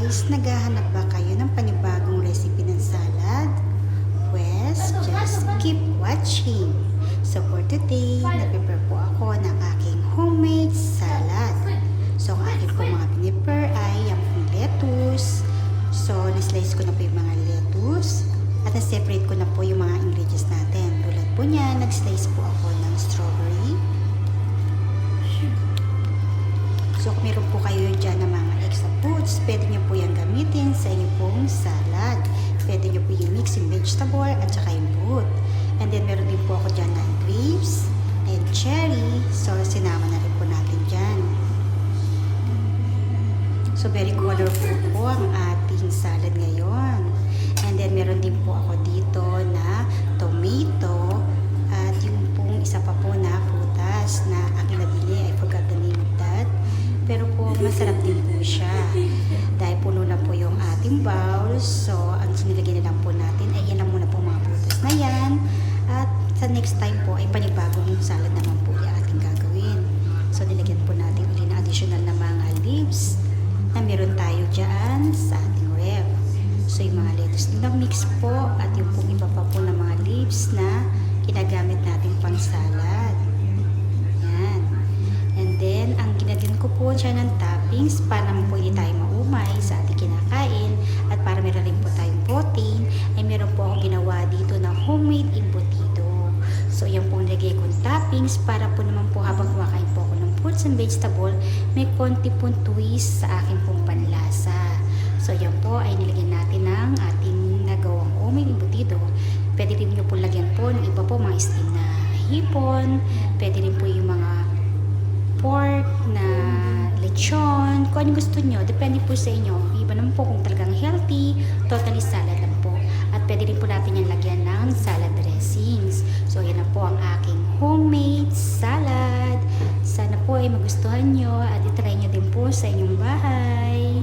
guys, naghahanap ba kayo ng panibagong recipe ng salad? Pues, just keep watching. So for today, nag-prepare po ako ng aking homemade salad. So ang aking po mga pinipare ay yung lettuce. So nislice ko na po yung mga lettuce at na-separate ko na po yung mga ingredients natin. Tulad po niya, nag-slice po ako ng strawberry. So kung meron po kayo dyan ng mga extra foods, pwede nyo po yung gamitin sa inyong pong salad. Pwede nyo po yung mixing vegetable at saka yung fruit. And then meron din po ako dyan ng grapes and cherry. So sinama na rin po natin dyan. So very colorful po ang ating salad ngayon. And then meron din po ako dito na tomato at yung pong isa pa po na prutas na aking nabili. I forgot the name of that. Pero po, masarap din po siya. Dahil puno na po yung ating bowl. So, ang sinilagay na lang po natin ay yan lang muna po mga prutas na yan. At sa next time po ay panibagong salad naman po yung ating gagawin. So, nilagyan po natin ulit na additional na mga leaves na meron tayo dyan sa ating ref. So, yung mga lettuce na mix po at yung pong iba pa po na mga leaves na ginagamit natin pang salad. Yan. And then, ang ginagyan ko po dyan ng toppings para naman po hindi tayo maumay sa ating kinakain at para meron rin po tayong protein, ay meron po akong ginawa dito na homemade embutido. So, yan po nilagay kong toppings para po naman po habang kumakain po ako ng fruits and vegetable, may konti pong twist sa aking pong panlasa. So, yan po ay nilagyan natin ng ating nagawang homemade embutido. Pwede rin nyo po lagyan po ng iba po mga steam na hipon, pwede rin po yung mga pork na lechon, kung ano gusto nyo, depende po sa inyo. Iba naman po kung talagang healthy, totally salad lang po. At pwede rin po natin yan lagyan ng salad dressings. So, yan na po ang aking homemade salad. Sana po ay magustuhan nyo at itry nyo din po sa inyong bahay.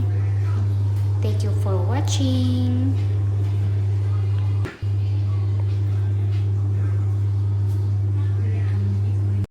Thank you for watching.